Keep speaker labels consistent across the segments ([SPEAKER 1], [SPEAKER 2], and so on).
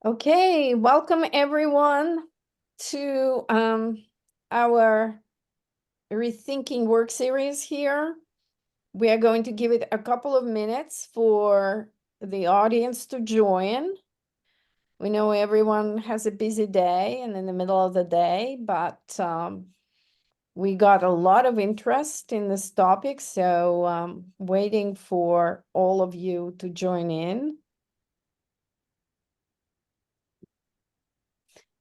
[SPEAKER 1] Okay, welcome everyone to our Rethinking work series here. We are going to give it a couple of minutes for the audience to join. We know everyone has a busy day and in the middle of the day, but we got a lot of interest in this topic, so waiting for all of you to join in.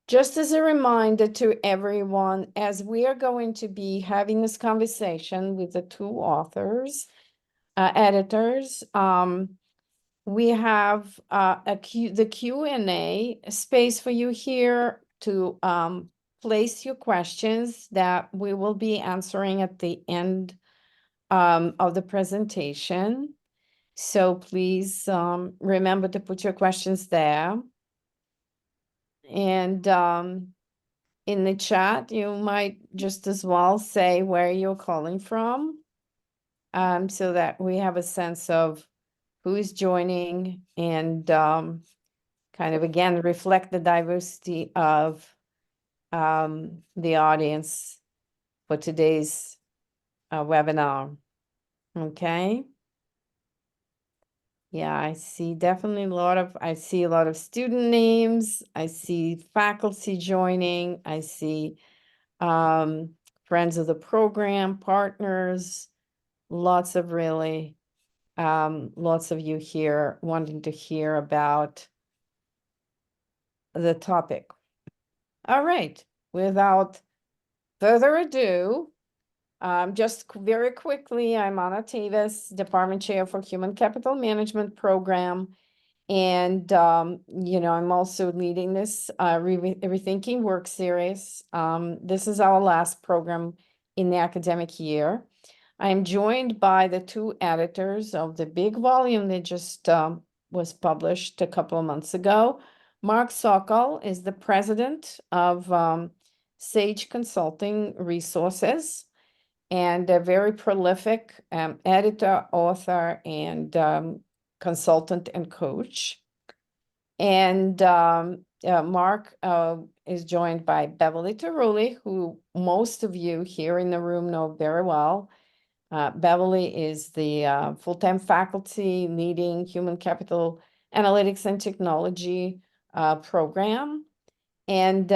[SPEAKER 1] Just as a reminder to everyone, as we are going to be having this conversation with the two authors, editors, we have the Q&A space for you here to place your questions that we will be answering at the end of the presentation. So please remember to put your questions there. And in the chat, you might just as well say where you're calling from, so that we have a sense of who is joining and kind of, again, reflect the diversity of the audience for today's webinar. Okay. Yeah, I see definitely I see a lot of student names. I see faculty joining. I see friends of the program, partners, lots of lots of you here wanting to hear about the topic. All right, without further ado, just very quickly, I'm Anna Tavis, Department Chair for Human Capital Management Program. And, I'm also leading this Rethinking work series. This is our last program in the academic year. I'm joined by the two editors of the big volume that just was published a couple of months ago. Marc Sokol is the president of Sage Consulting Resources and a very prolific editor, author, and consultant and coach. And Marc is joined by Beverly Tarulli, who most of you here in the room know very well. Beverly is the full-time faculty leading Human Capital Analytics and Technology program, and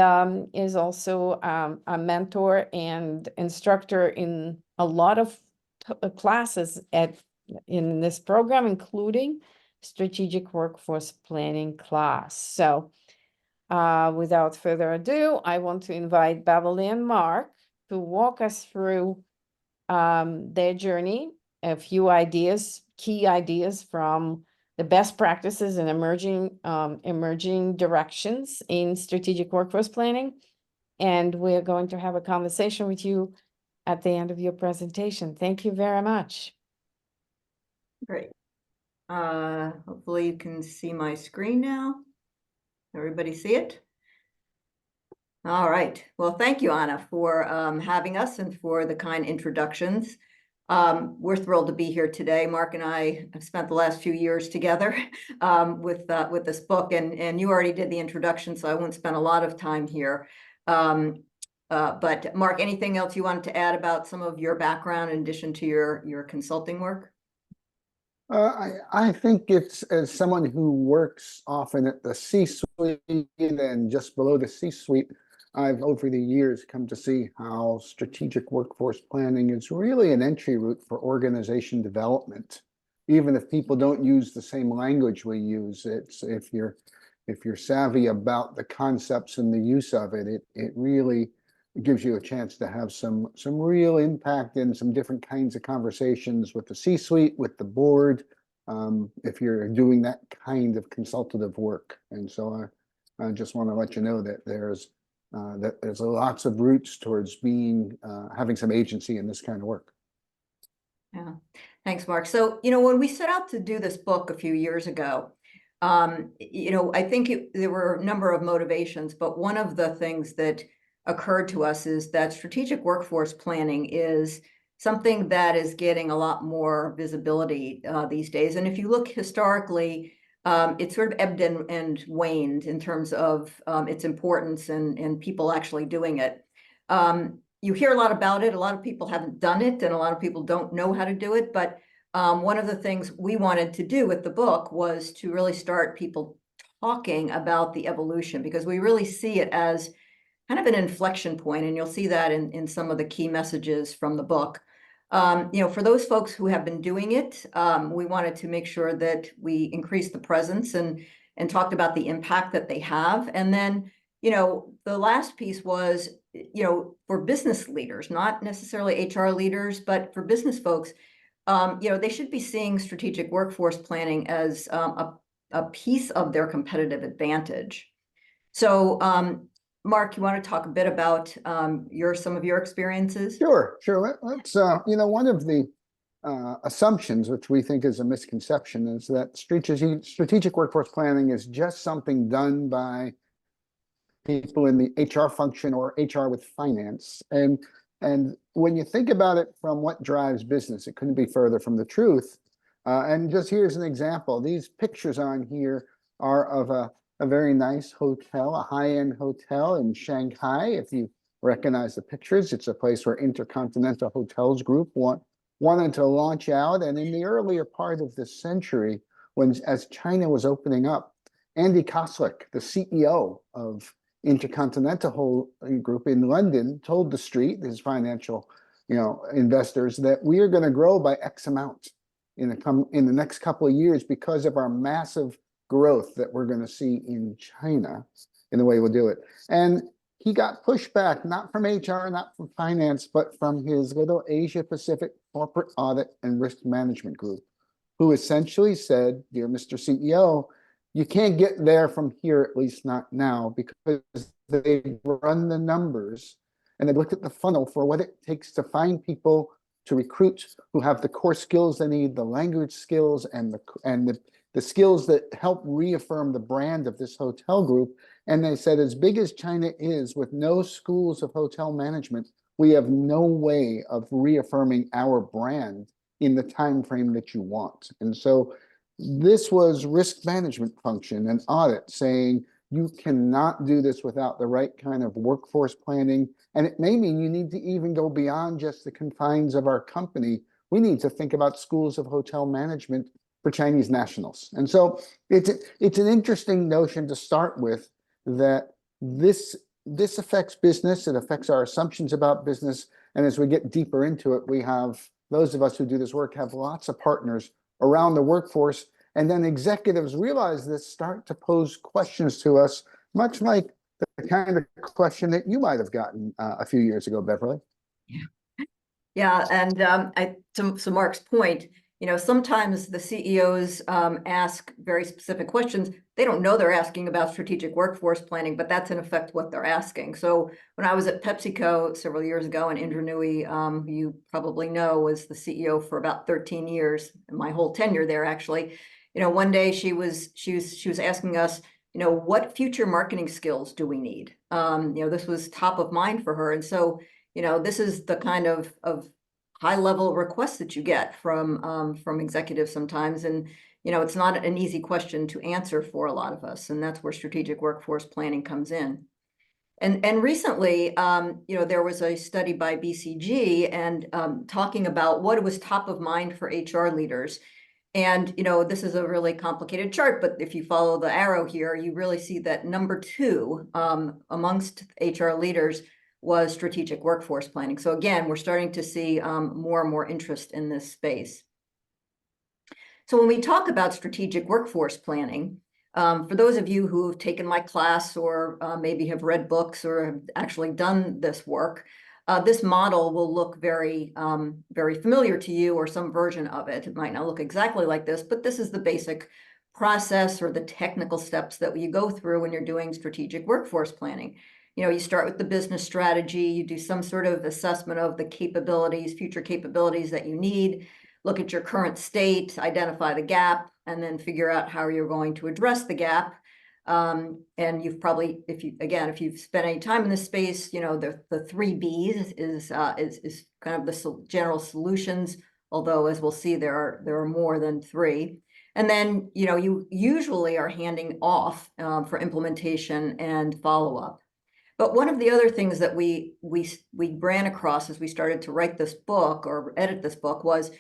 [SPEAKER 1] is also a mentor and instructor in a lot of classes in this program, including strategic workforce planning class. So without further ado, I want to invite Beverly and Marc to walk us through their journey, a few key ideas from the best practices and emerging directions in strategic workforce planning. And we're going to have a conversation with you at the end of your presentation. Thank you very much.
[SPEAKER 2] Great. Hopefully you can see my screen now. Everybody see it? All right. Well, thank you, Anna, for having us and for the kind introductions. We're thrilled to be here today. Marc and I have spent the last few years together with this book, and you already did the introduction, so I won't spend a lot of time here. But Marc, anything else you wanted to add about some of your background in addition to your consulting work?
[SPEAKER 3] I think it's, as someone who works often at the C-suite and just below the C-suite, I've over the years come to see how strategic workforce planning is really an entry route for organization development. Even if people don't use the same language we use, if you're savvy about the concepts and the use of it, it really gives you a chance to have some real impact in some different kinds of conversations with the C-suite, with the board, if you're doing that kind of consultative work. And so I just want to let you know that there's lots of routes towards having some agency in this kind of work.
[SPEAKER 2] Yeah, thanks, Marc. So, when we set out to do this book a few years ago, I think there were a number of motivations, but one of the things that occurred to us is that strategic workforce planning is something that is getting a lot more visibility these days. And if you look historically, it sort of ebbed and waned in terms of its importance and people actually doing it. You hear a lot about it. A lot of people haven't done it, and a lot of people don't know how to do it. But one of the things we wanted to do with the book was to really start people talking about the evolution, because we really see it as kind of an inflection point, and you'll see that in some of the key messages from the book. For those folks who have been doing it, we wanted to make sure that we increase the presence and talked about the impact that they have. And then, the last piece was, for business leaders, not necessarily HR leaders, but for business folks, they should be seeing strategic workforce planning as a piece of their competitive advantage. So, Mark, you want to talk a bit about some of your experiences?
[SPEAKER 3] Sure. Let's, one of the assumptions, which we think is a misconception, is that strategic workforce planning is just something done by people in the HR function or HR with finance. And when you think about it from what drives business, it couldn't be further from the truth. And just here's an example. These pictures on here are of a very nice hotel, a high-end hotel in Shanghai. If you recognize the pictures, it's a place where Intercontinental Hotels Group wanted to launch out. And in the earlier part of this century, as China was opening up, Andy Koslick, the CEO of Intercontinental Group in London, told the street, his financial investors, that we are going to grow by X amount in the next couple of years because of our massive growth that we're going to see in China in the way we'll do it. And he got pushback, not from HR, not from finance, but from his little Asia Pacific corporate audit and risk management group, who essentially said, dear Mr. CEO, you can't get there from here, at least not now, because they've run the numbers and they've looked at the funnel for what it takes to find people to recruit who have the core skills they need, the language skills, and the skills that help reaffirm the brand of this hotel group. And they said, as big as China is, with no schools of hotel management, we have no way of reaffirming our brand in the time frame that you want. And so this was risk management function and audit saying, you cannot do this without the right kind of workforce planning. And it may mean you need to even go beyond just the confines of our company. We need to think about schools of hotel management for Chinese nationals. And so it's an interesting notion to start with, that this affects business, it affects our assumptions about business. And as we get deeper into it, we have, those of us who do this work have lots of partners around the workforce. And then executives realize this, start to pose questions to us, much like the kind of question that you might have gotten a few years ago, Beverly.
[SPEAKER 2] Yeah, and to Mark's point, sometimes the CEOs ask very specific questions. They don't know they're asking about strategic workforce planning, but that's in effect what they're asking. So when I was at PepsiCo several years ago, and Indra Nooyi, who you probably know, was the CEO for about 13 years, my whole tenure there actually. One day she was asking us, what future marketing skills do we need? This was top of mind for her, and so this is the kind of high level requests that you get from executives sometimes, and it's not an easy question to answer for a lot of us, and that's where strategic workforce planning comes in. And recently, there was a study by BCG and talking about what was top of mind for HR leaders. And, this is a really complicated chart, but if you follow the arrow here, you really see that number 2 amongst HR leaders was strategic workforce planning. So again, we're starting to see more and more interest in this space. So when we talk about strategic workforce planning, for those of you who have taken my class or maybe have read books or have actually done this work, this model will look very, very familiar to you, or some version of it. It might not look exactly like this, but this is the basic process or the technical steps that you go through when you're doing strategic workforce planning. You start with the business strategy, you do some sort of assessment of the capabilities, future capabilities that you need, look at your current state, identify the gap, and then figure out how you're going to address the gap. And you've probably, if you've spent any time in this space, the 3 B's is kind of the general solutions, although as we'll see, there are more than 3. And then, you usually are handing off for implementation and follow-up. But one of the other things that we ran across as we started to write this book or edit this book was,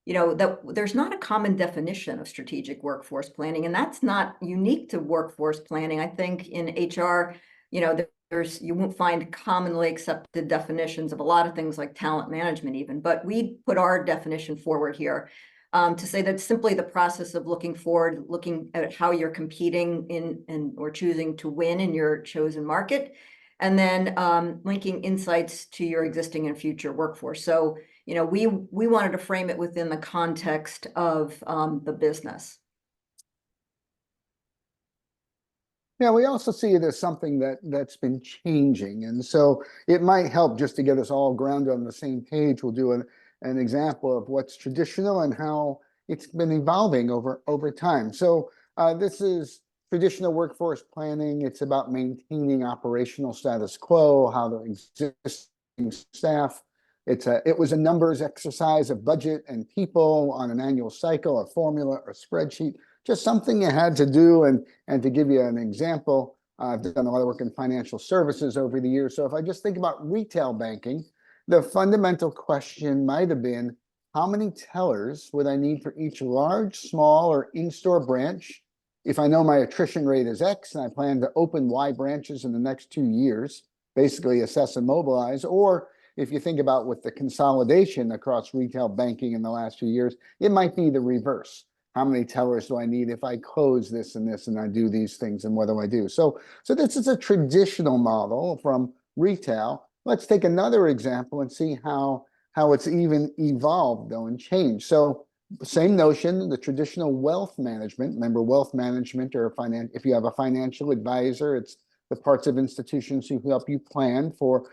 [SPEAKER 2] that there's not a common definition of strategic workforce planning, and that's not unique to workforce planning. I think in HR, you won't find commonly accepted definitions of a lot of things like talent management even, but we put our definition forward here to say that simply the process of looking forward, looking at how you're competing in or choosing to win in your chosen market, and then linking insights to your existing and future workforce. So, we wanted to frame it within the context of the business.
[SPEAKER 3] Yeah, we also see it as something that's been changing. And so it might help just to get us all grounded on the same page. We'll do an example of what's traditional and how it's been evolving over time. So this is traditional workforce planning. It's about maintaining operational status quo, how the existing staff. It was a numbers exercise of budget and people on an annual cycle, a formula, or spreadsheet. Just something you had to do. And to give you an example, I've done a lot of work in financial services over the years. So if I just think about retail banking, the fundamental question might have been, how many tellers would I need for each large, small, or in-store branch? If I know my attrition rate is X and I plan to open Y branches in the next 2 years, basically assess and mobilize. Or if you think about with the consolidation across retail banking in the last few years, it might be the reverse. How many tellers do I need if I close this and this and I do these things, and what do I do? So this is a traditional model from retail. Let's take another example and see how it's even evolved though and changed. So same notion, the traditional wealth management. Remember, wealth management or if you have a financial advisor, it's the parts of institutions who help you plan for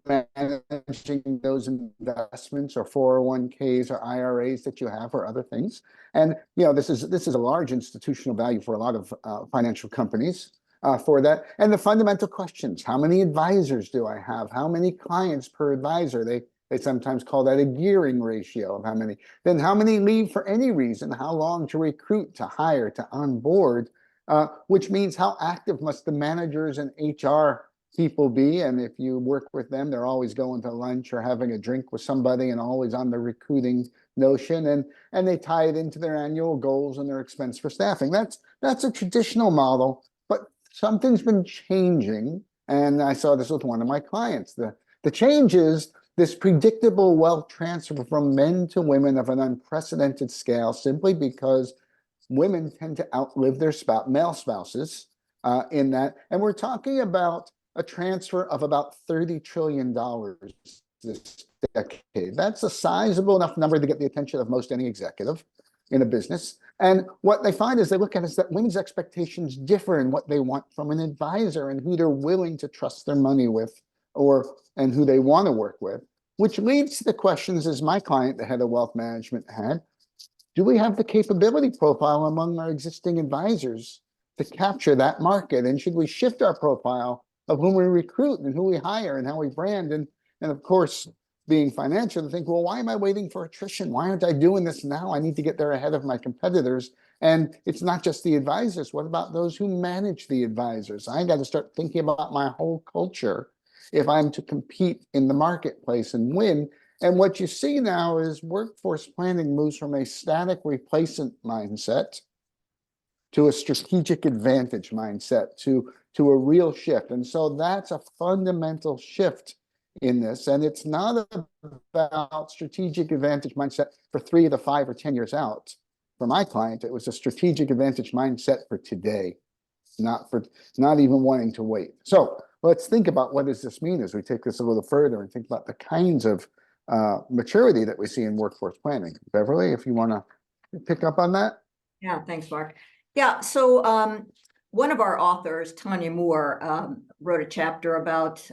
[SPEAKER 3] managing those investments or 401ks or IRAs that you have or other things. And this is a large institutional value for a lot of financial companies for that. And the fundamental questions: how many advisors do I have? How many clients per advisor? They sometimes call that a gearing ratio of how many. Then how many leave for any reason? How long to recruit, to hire, to onboard? Which means how active must the managers and HR people be? And if you work with them, they're always going to lunch or having a drink with somebody and always on the recruiting notion, and they tie it into their annual goals and their expense for staffing. That's a traditional model, but something's been changing, and I saw this with one of my clients. The change is this predictable wealth transfer from men to women of an unprecedented scale, simply because women tend to outlive their male spouses in that. And we're talking about a transfer of about $30 trillion this decade. That's a sizable enough number to get the attention of most any executive in a business. And what they find is they look at is that women's expectations differ in what they want from an advisor and who they're willing to trust their money with, and who they want to work with, which leads to the questions, as my client, the head of wealth management, had. Do we have the capability profile among our existing advisors to capture that market? And should we shift our profile of whom we recruit and who we hire and how we brand? And of course, being financial, to think, well, why am I waiting for attrition? Why aren't I doing this now? I need to get there ahead of my competitors. And it's not just the advisors. What about those who manage the advisors? I got to start thinking about my whole culture if I'm to compete in the marketplace and win. And what you see now is workforce planning moves from a static replacement mindset to a strategic advantage mindset, to a real shift. And so that's a fundamental shift in this. And it's not about strategic advantage mindset for 3 to 5 or 10 years out. For my client, it was a strategic advantage mindset for today, not even wanting to wait. So let's think about, what does this mean as we take this a little further and think about the kinds of maturity that we see in workforce planning. Beverly, if you want to pick up on that.
[SPEAKER 2] Yeah, thanks, Mark. Yeah, so one of our authors, Tanya Moore, wrote a chapter about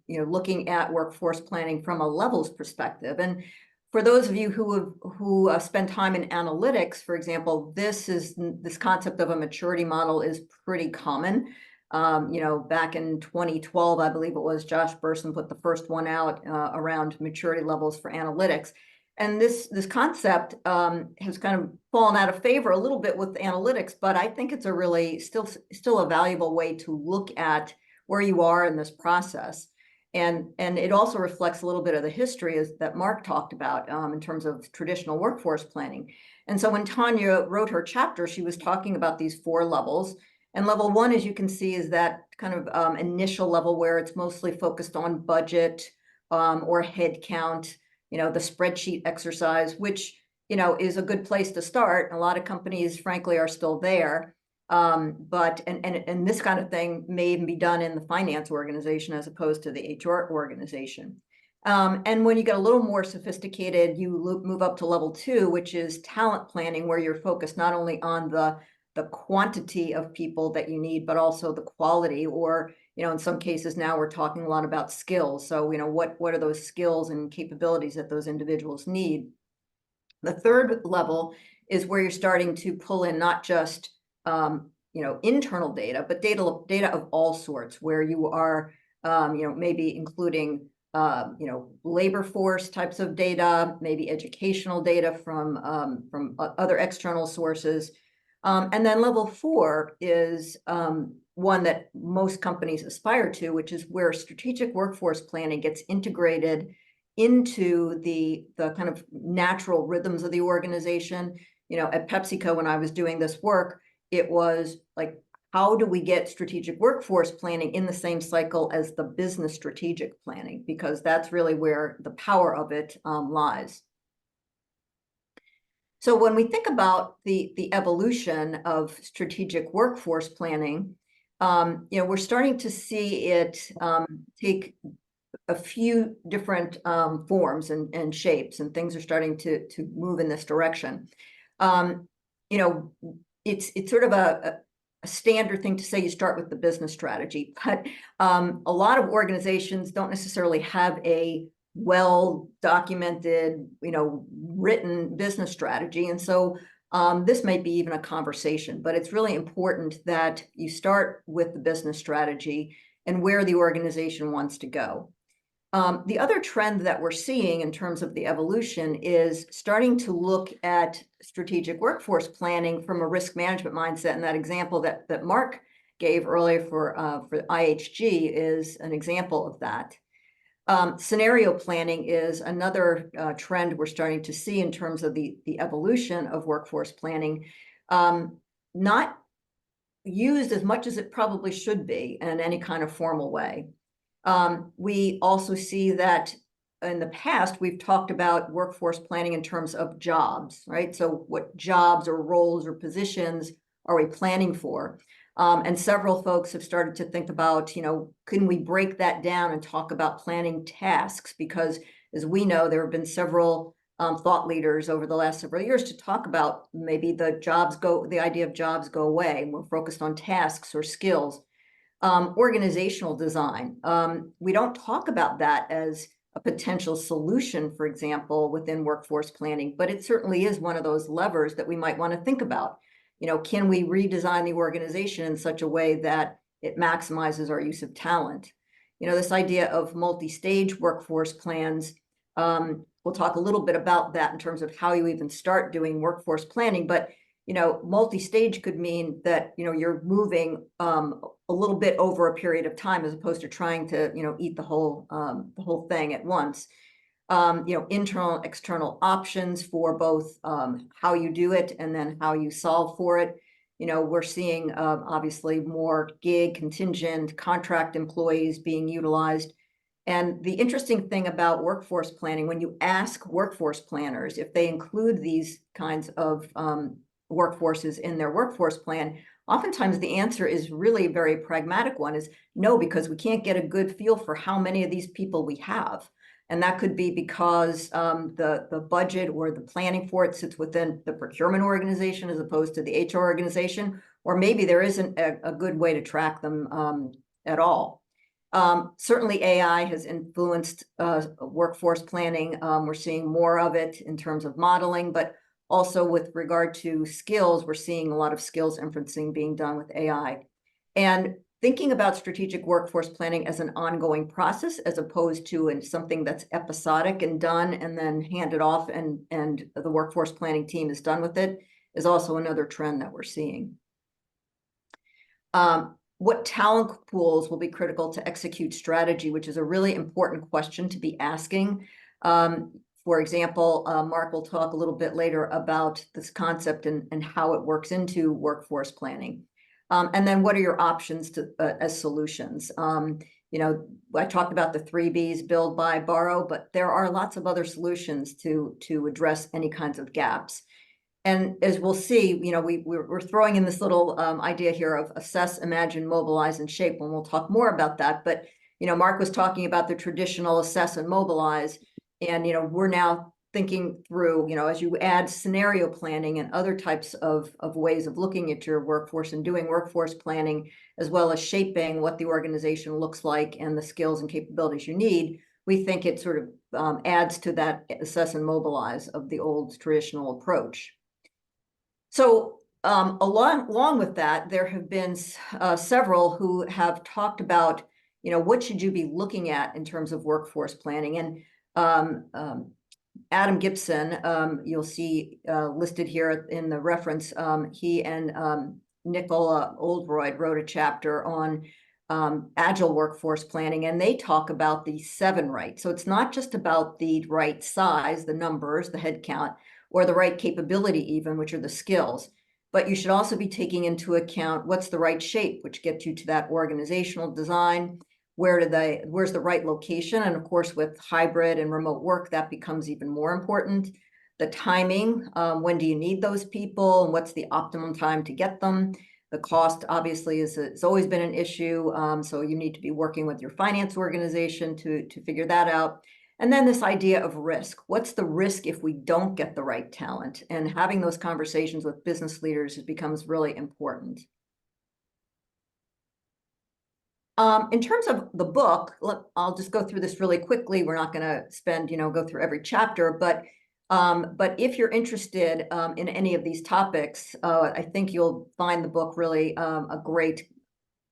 [SPEAKER 2] looking at workforce planning from a levels perspective. And for those of you who spend time in analytics, for example, this concept of a maturity model is pretty common. Back in 2012, I believe it was, Josh Bersin put the first one out around maturity levels for analytics. And this concept has kind of fallen out of favor a little bit with analytics, but I think it's a really still a valuable way to look at where you are in this process. And it also reflects a little bit of the history that Marc talked about in terms of traditional workforce planning. And so when Tanya wrote her chapter, she was talking about these 4 levels. And level 1, as you can see, is that kind of initial level where it's mostly focused on budget or head count. The spreadsheet exercise, which, is a good place to start. A lot of companies, frankly, are still there. But this kind of thing may even be done in the finance organization as opposed to the HR organization. And when you get a little more sophisticated, you move up to level 2, which is talent planning, where you're focused not only on the quantity of people that you need, but also the quality, or in some cases now we're talking a lot about skills. So, what are those skills and capabilities that those individuals need? The third level is where you're starting to pull in not just, internal data, but data of all sorts, where you are, maybe including, labor force types of data, maybe educational data from other external sources. And then level 4 is one that most companies aspire to, which is where strategic workforce planning gets integrated into the kind of natural rhythms of the organization. At PepsiCo, when I was doing this work, it was like, how do we get strategic workforce planning in the same cycle as the business strategic planning? Because that's really where the power of it lies. So when we think about the evolution of strategic workforce planning, we're starting to see it take a few different forms and shapes, and things are starting to move in this direction. It's sort of a standard thing to say you start with the business strategy, but a lot of organizations don't necessarily have a well-documented, written business strategy. And so this might be even a conversation, but it's really important that you start with the business strategy and where the organization wants to go. The other trend that we're seeing in terms of the evolution is starting to look at strategic workforce planning from a risk management mindset. And that example that Marc gave earlier for IHG is an example of that. Scenario planning is another trend we're starting to see in terms of the evolution of workforce planning, not used as much as it probably should be in any kind of formal way. We also see that in the past, we've talked about workforce planning in terms of jobs, right? So what jobs or roles or positions are we planning for? And several folks have started to think about, can we break that down and talk about planning tasks? Because as we know, there have been several thought leaders over the last several years to talk about maybe the idea of jobs go away, and we're focused on tasks or skills. Organizational design. We don't talk about that as a potential solution, for example, within workforce planning, but it certainly is one of those levers that we might want to think about. Can we redesign the organization in such a way that it maximizes our use of talent? This idea of multi-stage workforce plans, we'll talk a little bit about that in terms of how you even start doing workforce planning, but multi-stage could mean that, you're moving a little bit over a period of time as opposed to trying to, eat the whole thing at once. Internal, external options for both how you do it and then how you solve for it. We're seeing obviously more gig, contingent, contract employees being utilized. And the interesting thing about workforce planning, when you ask workforce planners if they include these kinds of workforces in their workforce plan, oftentimes the answer is really a very pragmatic one, is no, because we can't get a good feel for how many of these people we have. And that could be because the budget or the planning for it sits within the procurement organization as opposed to the HR organization, or maybe there isn't a good way to track them at all. Certainly AI has influenced workforce planning. We're seeing more of it in terms of modeling, but also with regard to skills, we're seeing a lot of skills inferencing being done with AI. And thinking about strategic workforce planning as an ongoing process, as opposed to something that's episodic and done and then handed off and the workforce planning team is done with it, is also another trend that we're seeing. What talent pools will be critical to execute strategy, which is a really important question to be asking. For example, Mark will talk a little bit later about this concept and how it works into workforce planning. And then what are your options to as solutions? You know, I talked about the 3 Bs, build, buy, borrow, but there are lots of other solutions to address any kinds of gaps. And as we'll see, you know, we're throwing in this little idea here of assess, imagine, mobilize, and shape, and we'll talk more about that. But, you know, Mark was talking about the traditional assess and mobilize, and, you know, we're now thinking through, you know, as you add scenario planning and other types of ways of looking at your workforce and doing workforce planning, as well as shaping what the organization looks like and the skills and capabilities you need, we think it sort of adds to that assess and mobilize of the old traditional approach. So along with that, there have been several who have talked about, you know, what should you be looking at in terms of workforce planning? And Adam Gibson, you'll see listed here in the reference, he and Nicola Oldroyd wrote a chapter on agile workforce planning, and they talk about the 7 right. So it's not just about the right size, the numbers, the head count, or the right capability even, which are the skills. But you should also be taking into account what's the right shape, which gets you to that organizational design. Where's the right location? And of course, with hybrid and remote work, that becomes even more important. The timing, when do you need those people, and what's the optimum time to get them? The cost, obviously, it's always been an issue. So you need to be working with your finance organization to figure that out. And then this idea of risk. What's the risk if we don't get the right talent? And having those conversations with business leaders becomes really important. In terms of the book, I'll just go through this really quickly. We're not going to spend, you know, go through every chapter, but if you're interested in any of these topics, I think you'll find the book really a great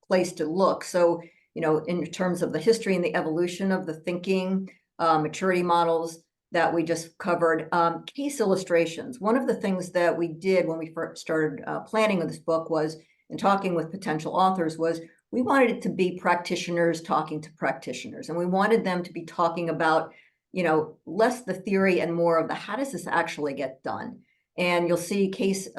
[SPEAKER 2] place to look. So, you know, in terms of the history and the evolution of the thinking, maturity models that we just covered, case illustrations. One of the things that we did when we first started planning this book was, in talking with potential authors, was we wanted it to be practitioners talking to practitioners, and we wanted them to be talking about, you know, less the theory and more of the how does this actually get done. And you'll see case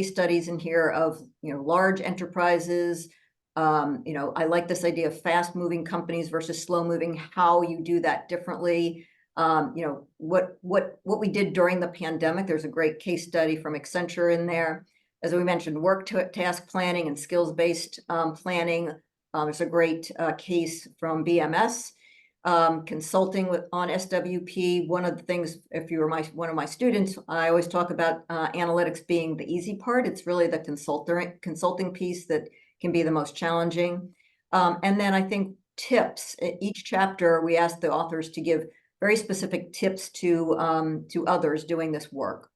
[SPEAKER 2] studies in here of, you know, large enterprises. You know, I like this idea of fast moving companies versus slow moving, how you do that differently. You know, what we did during the pandemic. There's a great case study from Accenture in there. As we mentioned, work task planning and skills-based planning. There's a great case from BMS. Consulting on SWP. One of the things, if you were one of my students, I always talk about analytics being the easy part. It's really the consulting piece that can be the most challenging. And then I think tips. Each chapter, we ask the authors to give very specific tips to others doing this work.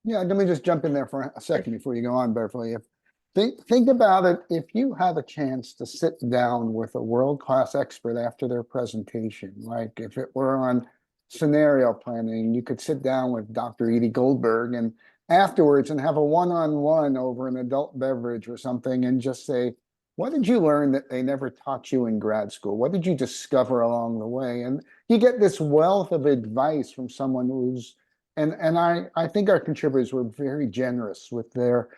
[SPEAKER 3] Yeah, let me just jump in there for a second before you go on, Beverly. Think about it. If you have a chance to sit down with a world-class expert after their presentation, like if it were on scenario planning, you could sit down with Dr. Edie Goldberg and afterwards and have a one-on-one over an adult beverage or something and just say, what did you learn that they never taught you in grad school? What did you discover along the way? And you get this wealth of advice from someone who's, and I think our contributors were very generous with their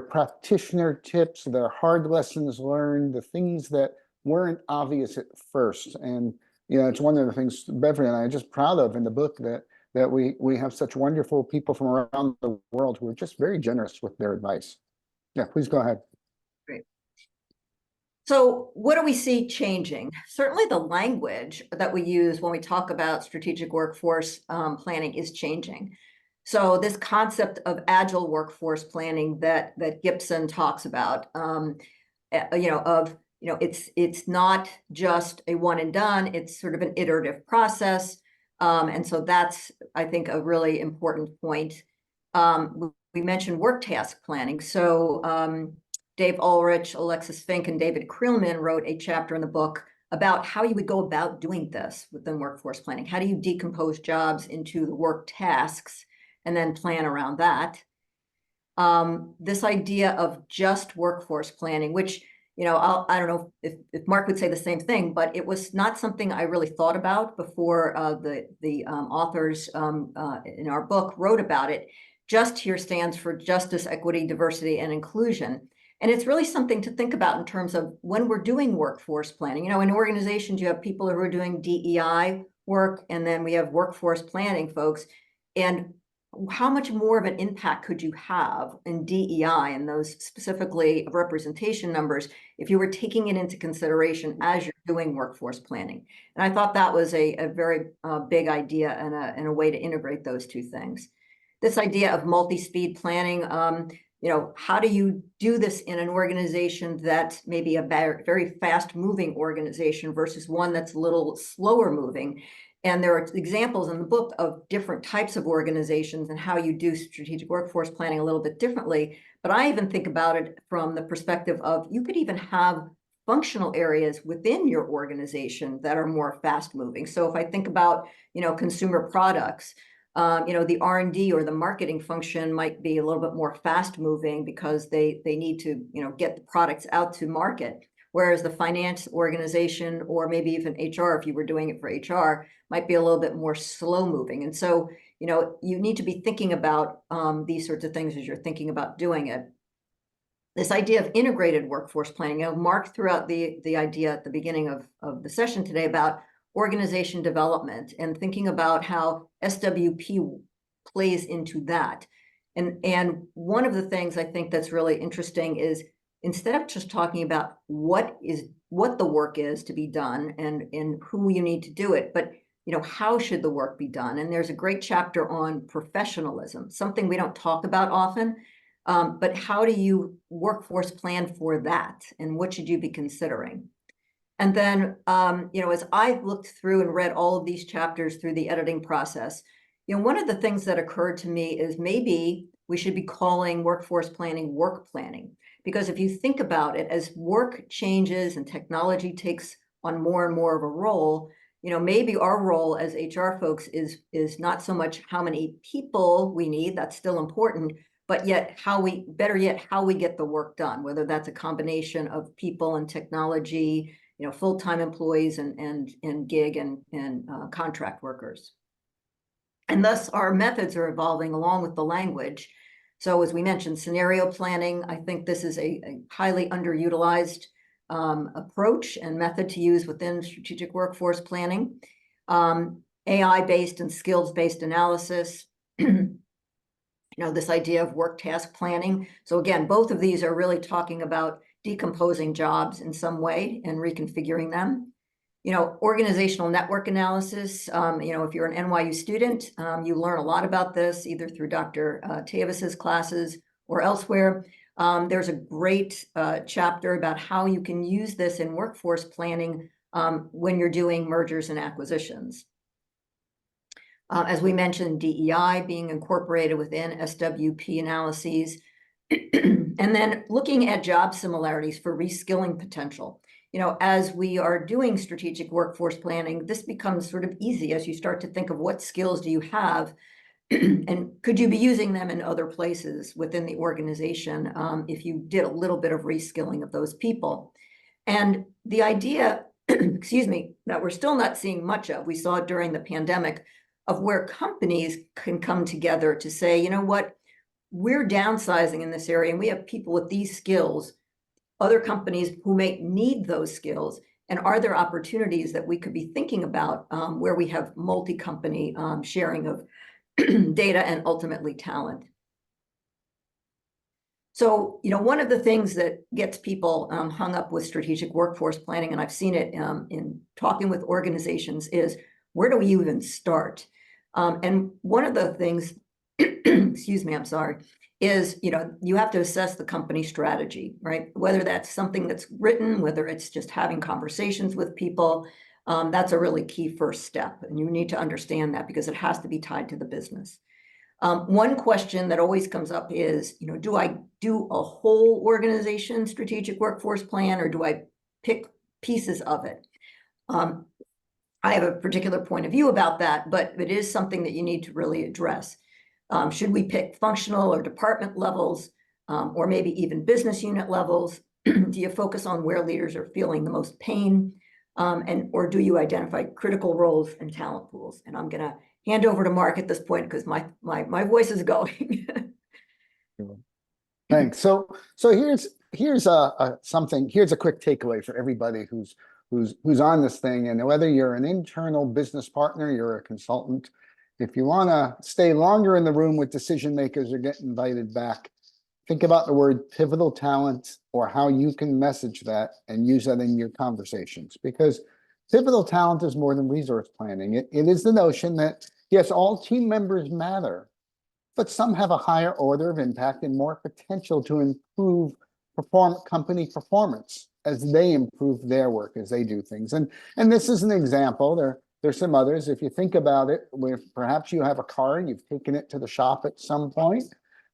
[SPEAKER 3] practitioner tips, their hard lessons learned, the things that weren't obvious at first. And, you know, it's one of the things Beverly and I are just proud of in the book, that we have such wonderful people from around the world who are just very generous with their advice. Yeah, please go ahead.
[SPEAKER 2] Great. So what do we see changing? Certainly the language that we use when we talk about strategic workforce planning is changing. So this concept of agile workforce planning that Gibson talks about, it's not just a one and done, it's sort of an iterative process. And so that's, I think, a really important point. We mentioned work task planning. So Dave Ulrich, Alexis Fink, and David Creelman wrote a chapter in the book about how you would go about doing this within workforce planning. How do you decompose jobs into the work tasks and then plan around that? This idea of just workforce planning, which, you know, I don't know if Mark would say the same thing, but it was not something I really thought about before the authors in our book wrote about it. Just here stands for justice, equity, diversity, and inclusion. And it's really something to think about in terms of when we're doing workforce planning. You know, in organizations, you have people who are doing DEI work, and then we have workforce planning folks. And how much more of an impact could you have in DEI and those specifically representation numbers if you were taking it into consideration as you're doing workforce planning? And I thought that was a very big idea and a way to integrate those two things. This idea of multi-speed planning, you know, how do you do this in an organization that may be a very fast-moving organization versus one that's a little slower moving? And there are examples in the book of different types of organizations and how you do strategic workforce planning a little bit differently. But I even think about it from the perspective of you could even have functional areas within your organization that are more fast moving. So if I think about, you know, consumer products, you know, the R&D or the marketing function might be a little bit more fast moving because they need to, you know, get the products out to market. Whereas the finance organization, or maybe even HR, if you were doing it for HR, might be a little bit more slow moving. And so, you know, you need to be thinking about these sorts of things as you're thinking about doing it. This idea of integrated workforce planning, you know, Mark threw out the idea at the beginning of the session today about organization development and thinking about how SWP plays into that. And one of the things I think that's really interesting is instead of just talking about what the work is to be done and who you need to do it, but you know, how should the work be done? And there's a great chapter on professionalism, something we don't talk about often, but how do you workforce plan for that? And what should you be considering? And then, you know, as I've looked through and read all of these chapters through the editing process, you know, one of the things that occurred to me is maybe we should be calling workforce planning work planning. Because if you think about it, as work changes and technology takes on more and more of a role, you know, maybe our role as HR folks is not so much how many people we need, that's still important, but yet better yet, how we get the work done, whether that's a combination of people and technology, you know, full-time employees and gig and contract workers. And thus our methods are evolving along with the language. So as we mentioned, scenario planning, I think this is a highly underutilized approach and method to use within strategic workforce planning. AI-based and skills-based analysis, you know, this idea of work task planning. So again, both of these are really talking about decomposing jobs in some way and reconfiguring them. You know, organizational network analysis, you know, if you're an NYU student, you learn a lot about this either through Dr. Tavis's classes or elsewhere. There's a great chapter about how you can use this in workforce planning when you're doing mergers and acquisitions. As we mentioned, DEI being incorporated within SWP analyses, and then looking at job similarities for reskilling potential. You know, as we are doing strategic workforce planning, this becomes sort of easy as you start to think of what skills do you have and could you be using them in other places within the organization if you did a little bit of reskilling of those people. And the idea, excuse me, that we're still not seeing much of, we saw it during the pandemic, of where companies can come together to say, you know what, we're downsizing in this area and we have people with these skills, other companies who may need those skills, and are there opportunities that we could be thinking about where we have multi-company sharing of data and ultimately talent. So, you know, one of the things that gets people hung up with strategic workforce planning, and I've seen it in talking with organizations, is where do we even start? And one of the things, excuse me, I'm sorry, is, you know, you have to assess the company strategy, right? Whether that's something that's written, whether it's just having conversations with people, that's a really key first step. And you need to understand that because it has to be tied to the business. One question that always comes up is, do I do a whole organization strategic workforce plan, or do I pick pieces of it? I have a particular point of view about that, but it is something that you need to really address. Should we pick functional or department levels, or maybe even business unit levels? Do you focus on where leaders are feeling the most pain, or do you identify critical roles and talent pools? And I'm going to hand over to Mark at this point because my voice is going.
[SPEAKER 3] Thanks. So here's a quick takeaway for everybody who's on this thing, and whether you're an internal business partner, you're a consultant, if you want to stay longer in the room with decision makers or get invited back, think about the word pivotal talent, or how you can message that and use that in your conversations. Because pivotal talent is more than resource planning. It is the notion that, yes, all team members matter, but some have a higher order of impact and more potential to improve company performance as they improve their work, as they do things. And this is an example. There's some others. If you think about it, where perhaps you have a car and you've taken it to the shop at some point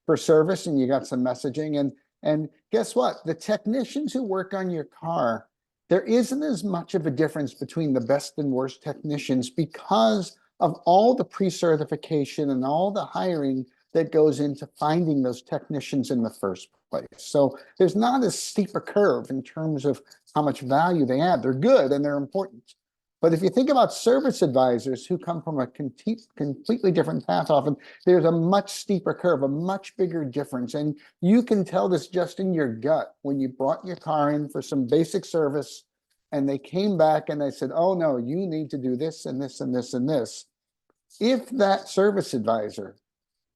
[SPEAKER 3] for service, and you got some messaging, and guess what? The technicians who work on your car, there isn't as much of a difference between the best and worst technicians because of all the pre-certification and all the hiring that goes into finding those technicians in the first place. So there's not as steep a curve in terms of how much value they add. They're good and they're important. But if you think about service advisors who come from a completely different path, often there's a much steeper curve, a much bigger difference. And you can tell this just in your gut when you brought your car in for some basic service and they came back and they said, oh no, you need to do this and this and this and this. If that service advisor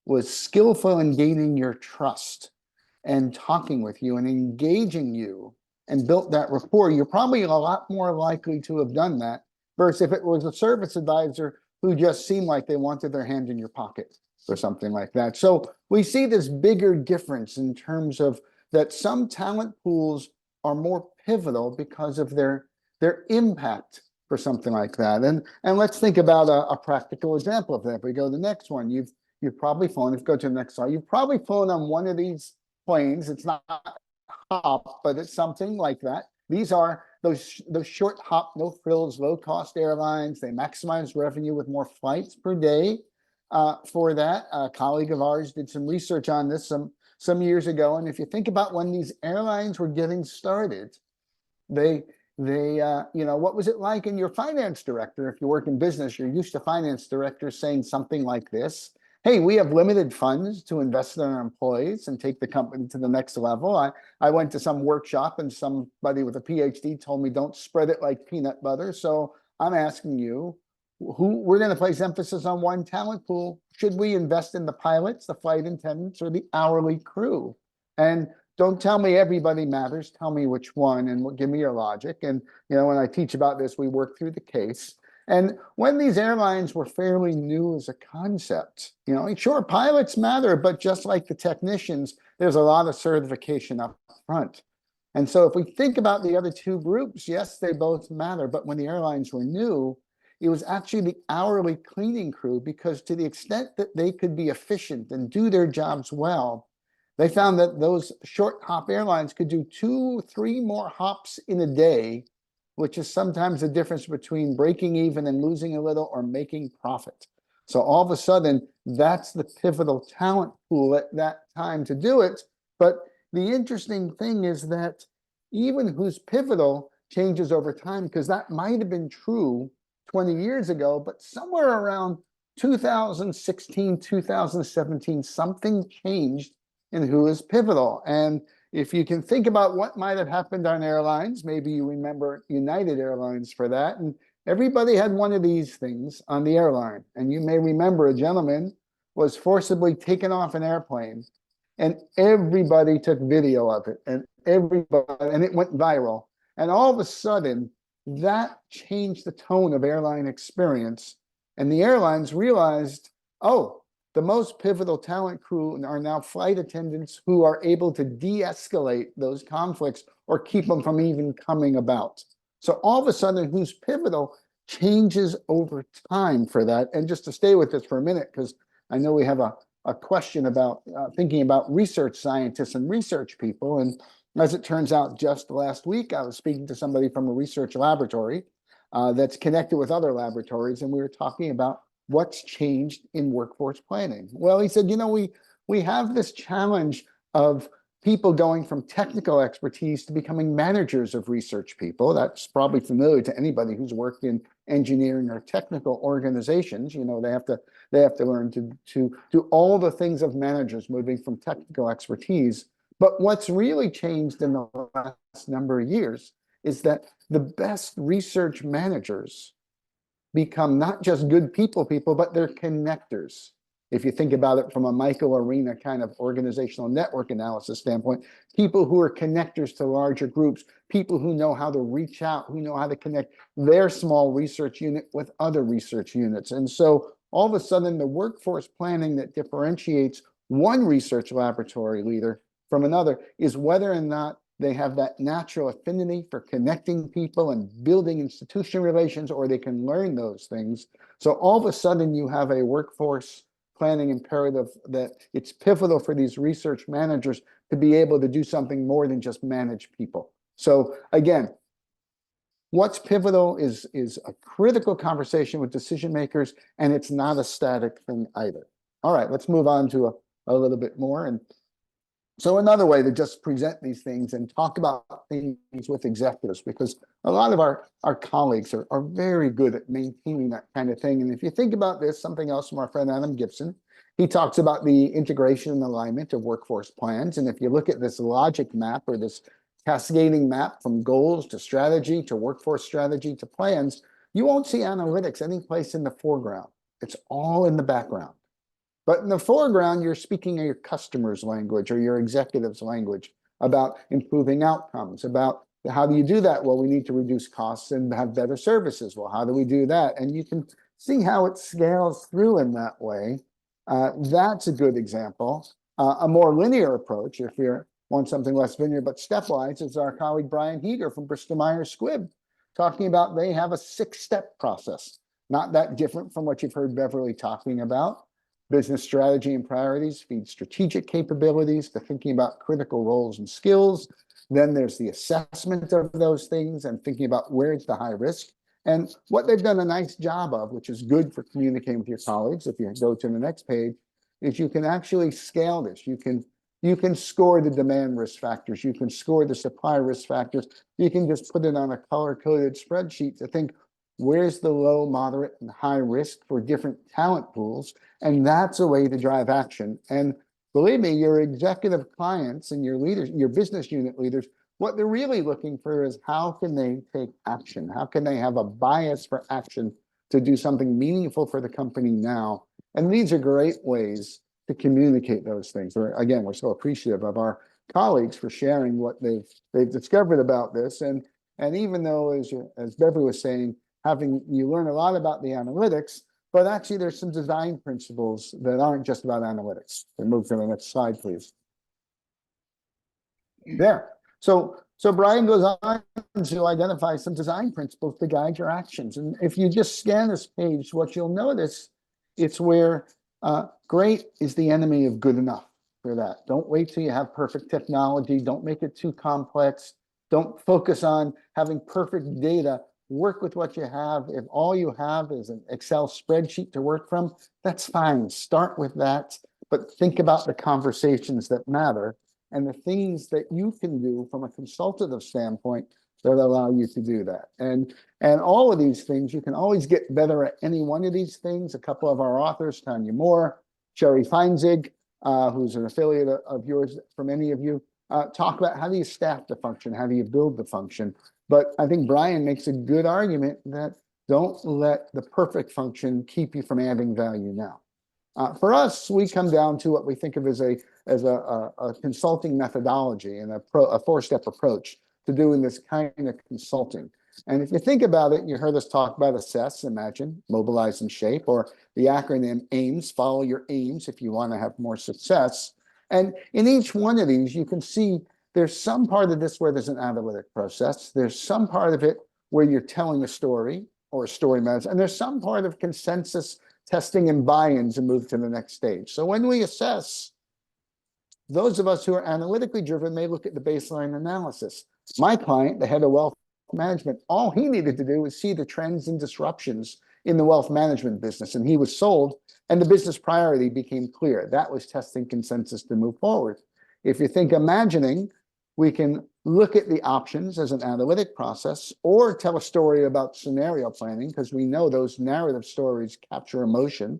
[SPEAKER 3] was skillful in gaining your trust and talking with you and engaging you and built that rapport, you're probably a lot more likely to have done that versus if it was a service advisor who just seemed like they wanted their hand in your pocket or something like that. So we see this bigger difference in terms of that some talent pools are more pivotal because of their impact for something like that. And let's think about a practical example of that. If we go to the next one, you've probably flown, if you go to the next slide, you've probably flown on one of these planes. It's not hop, but it's something like that. These are those short hop, no frills, low cost airlines. They maximize revenue with more flights per day. For that, a colleague of ours did some research on this some years ago. And if you think about when these airlines were getting started, they what was it like? And your finance director, if you work in business, you're used to finance directors saying something like this: hey, we have limited funds to invest in our employees and take the company to the next level. I went to some workshop and somebody with a PhD told me don't spread it like peanut butter. So I'm asking you, we're going to place emphasis on one talent pool. Should we invest in the pilots, the flight attendants, or the hourly crew? And don't tell me everybody matters. Tell me which one and give me your logic. And, when I teach about this, we work through the case. And when these airlines were fairly new as a concept, sure, pilots matter, but just like the technicians, there's a lot of certification up front. And so if we think about the other two groups, yes, they both matter. But when the airlines were new, it was actually the hourly cleaning crew, because to the extent that they could be efficient and do their jobs well, they found that those short hop airlines could do 2-3 more hops in a day, which is sometimes the difference between breaking even and losing a little or making profit. So all of a sudden, that's the pivotal talent pool at that time to do it. But the interesting thing is that even who's pivotal changes over time, because that might have been true 20 years ago, but somewhere around 2016, 2017, something changed in who is pivotal. And if you can think about what might have happened on airlines, maybe you remember United Airlines for that. And everybody had one of these things on the airline. And you may remember a gentleman was forcibly taken off an airplane and everybody took video of it and it went viral. And all of a sudden that changed the tone of airline experience. And the airlines realized, oh, the most pivotal talent crew are now flight attendants who are able to de-escalate those conflicts or keep them from even coming about. So all of a sudden, who's pivotal changes over time for that. And just to stay with this for a minute, because I know we have a a question about thinking about research scientists and research people. And as it turns out, just last week, I was speaking to somebody from a research laboratory that's connected with other laboratories, and we were talking about what's changed in workforce planning. Well, he said, we have this challenge of people going from technical expertise to becoming managers of research people. That's probably familiar to anybody who's worked in engineering or technical organizations. They have to learn to do all the things of managers, moving from technical expertise. But what's really changed in the last number of years is that the best research managers become not just good people, but they're connectors. If you think about it from a Michael Arena kind of organizational network analysis standpoint, people who are connectors to larger groups, people who know how to reach out, who know how to connect their small research unit with other research units. And so all of a sudden, the workforce planning that differentiates one research laboratory leader from another is whether or not they have that natural affinity for connecting people and building institution relations, or they can learn those things. So all of a sudden, you have a workforce planning imperative that it's pivotal for these research managers to be able to do something more than just manage people. So again, what's pivotal is a critical conversation with decision makers, and it's not a static thing either. All right, let's move on to a little bit more. And so another way to just present these things and talk about things with executives, because a lot of our colleagues are very good at maintaining that kind of thing. And if you think about this, something else from our friend Adam Gibson, he talks about the integration and alignment of workforce plans. And if you look at this logic map, or this cascading map from goals to strategy to workforce strategy to plans, you won't see analytics any place in the foreground. It's all in the background. But in the foreground, you're speaking your customer's language or your executive's language about improving outcomes, about how do you do that? Well, we need to reduce costs and have better services. Well, how do we do that? And you can see how it scales through in that way. That's a good example. A more linear approach, if you want something less linear but stepwise, is our colleague Brian Heeger from Bristol Myers Squibb, talking about they have a 6-step process, not that different from what you've heard Beverly talking about. Business strategy and priorities feed strategic capabilities to thinking about critical roles and skills. Then there's the assessment of those things and thinking about where's the high risk. And what they've done a nice job of, which is good for communicating with your colleagues, if you go to the next page, is you can actually scale this. You can score the demand risk factors. You can score the supply risk factors. You can just put it on a color-coded spreadsheet to think, where's the low, moderate, and high risk for different talent pools? And that's a way to drive action. And believe me, your executive clients and your leaders, your business unit leaders, what they're really looking for is how can they take action? How can they have a bias for action to do something meaningful for the company now? And these are great ways to communicate those things. Again, we're so appreciative of our colleagues for sharing what they've discovered about this. And even though, as Beverly was saying, you learn a lot about the analytics, but actually there's some design principles that aren't just about analytics. We move to the next slide, please. There. So Brian goes on to identify some design principles to guide your actions. And if you just scan this page, what you'll notice, it's where great is the enemy of good enough for that. Don't wait till you have perfect technology. Don't make it too complex. Don't focus on having perfect data. Work with what you have. If all you have is an Excel spreadsheet to work from, that's fine. Start with that, but think about the conversations that matter and the things that you can do from a consultative standpoint that allow you to do that. And all of these things, you can always get better at any one of these things. A couple of our authors, Tanya Moore, Sherry Feinzig, who's an affiliate of yours for many of you, talk about how do you staff the function? How do you build the function? But I think Brian makes a good argument that don't let the perfect function keep you from adding value now. For us, we come down to what we think of as a consulting methodology and a 4-step approach to doing this kind of consulting. And if you think about it, you heard us talk about assess, imagine, mobilize, and shape, or the acronym AIMS, follow your aims if you want to have more success. And in each one of these, you can see there's some part of this where there's an analytic process. There's some part of it where you're telling a story or a story matters. And there's some part of consensus testing and buy-ins and move to the next stage. So when we assess, those of us who are analytically driven may look at the baseline analysis. My client, the head of wealth management, all he needed to do was see the trends and disruptions in the wealth management business, and he was sold, and the business priority became clear. That was testing consensus to move forward. If you think imagining, we can look at the options as an analytic process, or tell a story about scenario planning, because we know those narrative stories capture emotion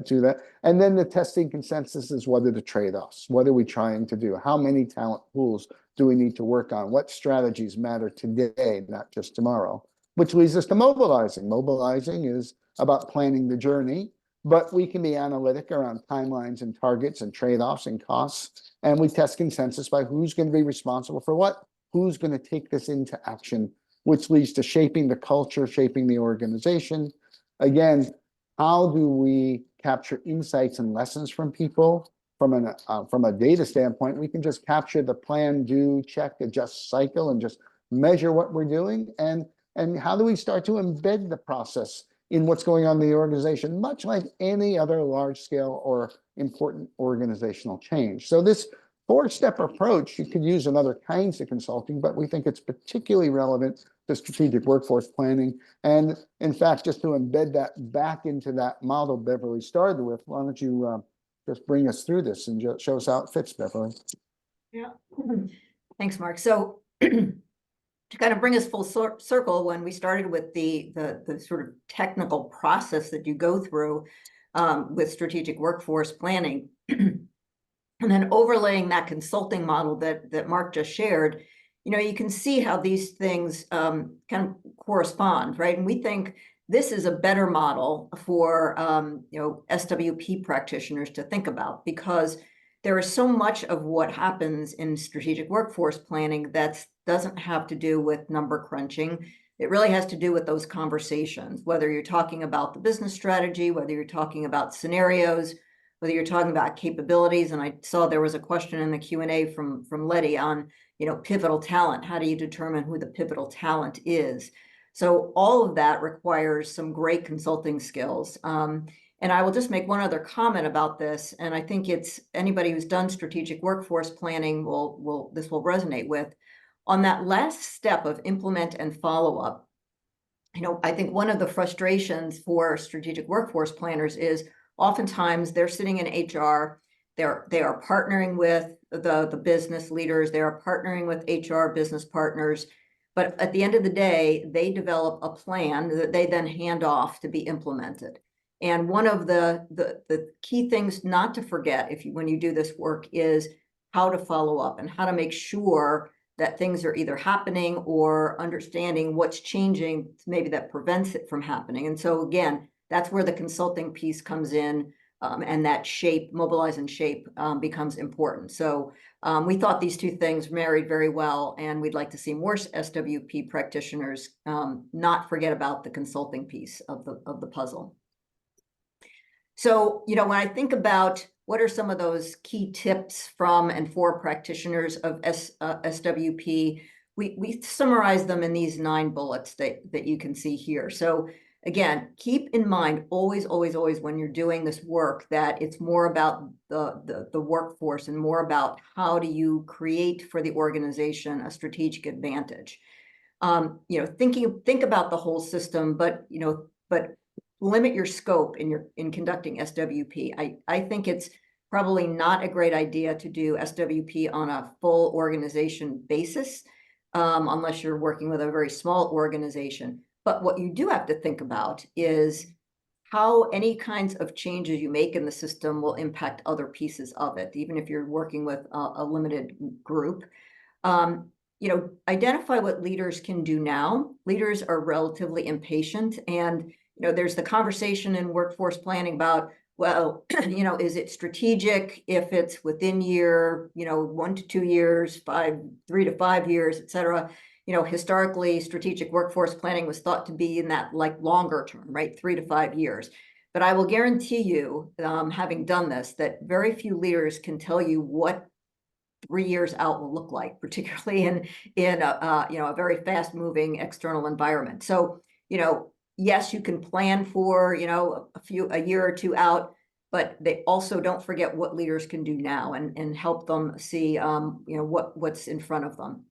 [SPEAKER 3] to that. And then the testing consensus is, what are the trade-offs? What are we trying to do? How many talent pools do we need to work on? What strategies matter today, not just tomorrow? Which leads us to mobilizing. Mobilizing is about planning the journey, but we can be analytic around timelines and targets and trade-offs and costs. And we test consensus by who's going to be responsible for what, who's going to take this into action, which leads to shaping the culture, shaping the organization. Again, how do we capture insights and lessons from people? From a data standpoint, we can just capture the plan, do, check, adjust cycle, and just measure what we're doing. And how do we start to embed the process in what's going on in the organization, much like any other large scale or important organizational change. So this 4-step approach, you could use in other kinds of consulting, but we think it's particularly relevant to strategic workforce planning. And in fact, just to embed that back into that model Beverly started with, why don't you just bring us through this and just show us how it fits, Beverly?
[SPEAKER 2] Yeah. Thanks, Mark. So to kind of bring us full circle, when we started with the sort of technical process that you go through with strategic workforce planning, and then overlaying that consulting model that Mark just shared, you can see how these things kind of correspond, right? And we think this is a better model for SWP practitioners to think about, because there is so much of what happens in strategic workforce planning that doesn't have to do with number crunching. It really has to do with those conversations, whether you're talking about the business strategy, whether you're talking about scenarios, whether you're talking about capabilities. And I saw there was a question in the Q&A from Letty on, pivotal talent. How do you determine who the pivotal talent is? So all of that requires some great consulting skills. And I will just make one other comment about this, and I think it's anybody who's done strategic workforce planning this will resonate with. On that last step of implement and follow up, I think one of the frustrations for strategic workforce planners is oftentimes they're sitting in HR, they are partnering with the business leaders, they are partnering with HR business partners, but at the end of the day, they develop a plan that they then hand off to be implemented. And one of the key things not to forget when you do this work is how to follow up and how to make sure that things are either happening or understanding what's changing, maybe that prevents it from happening. And so again, that's where the consulting piece comes in, and that mobilize and shape becomes important. So we thought these two things married very well, and we'd like to see more SWP practitioners not forget about the consulting piece of the puzzle. So, when I think about what are some of those key tips from and for practitioners of SWP, we summarize them in these 9 bullets that you can see here. So again, keep in mind always when you're doing this work that it's more about the workforce and more about how do you create for the organization a strategic advantage. Think about the whole system, but limit your scope in conducting SWP. I think it's probably not a great idea to do SWP on a full organization basis, unless you're working with a very small organization. But what you do have to think about is how any kinds of changes you make in the system will impact other pieces of it, even if you're working with a limited group. Identify what leaders can do now. Leaders are relatively impatient, and there's the conversation in workforce planning about, well, is it strategic if it's within 1 to 2 years, 3 to 5 years, et cetera. Historically, strategic workforce planning was thought to be in that longer term, right? 3 to 5 years. But I will guarantee you, having done this, that very few leaders can tell you what 3 years out will look like, particularly in a very fast moving external environment. So, yes, you can plan for, you know, a year or two out, but they also don't forget what leaders can do now and help them see, you know, what's in front of them.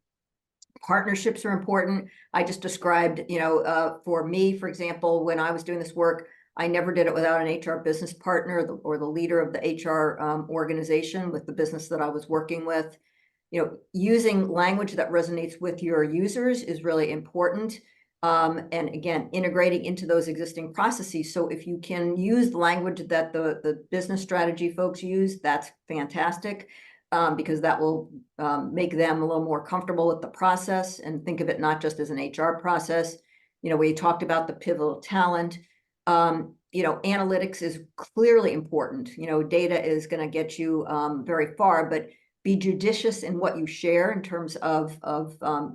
[SPEAKER 2] Partnerships are important. I just described, you know, for me, for example, when I was doing this work, I never did it without an HR business partner or the leader of the HR organization with the business that I was working with. You know, using language that resonates with your users is really important. And again, integrating into those existing processes. So if you can use language that the business strategy folks use, that's fantastic. Because that will make them a little more comfortable with the process and think of it not just as an HR process. You know, we talked about the pivotal talent. You know, analytics is clearly important. You know, data is going to get you very far, but be judicious in what you share in terms of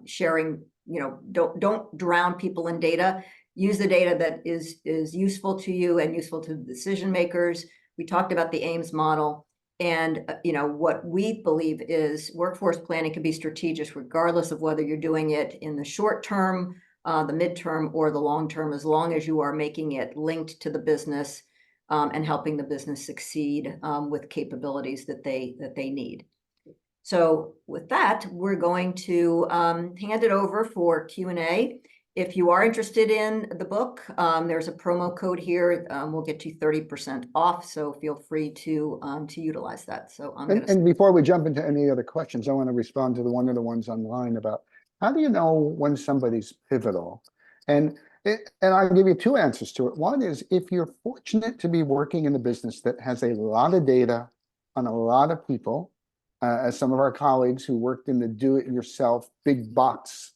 [SPEAKER 2] sharing. You know, don't drown people in data. Use the data that is useful to you and useful to the decision makers. We talked about the Ames model. And, you know, what we believe is workforce planning can be strategic regardless of whether you're doing it in the short term, the midterm, or the long term, as long as you are making it linked to the business and helping the business succeed with capabilities that they need. So with that, we're going to hand it over for Q&A. If you are interested in the book, there's a promo code here. We'll get you 30% off, so feel free to utilize that. So
[SPEAKER 3] and before we jump into any other questions, I want to respond to one of the ones online about how do you know when somebody's pivotal? And I'll give you two answers to it. One is if you're fortunate to be working in a business that has a lot of data on a lot of people, as some of our colleagues who worked in the do-it-yourself big box,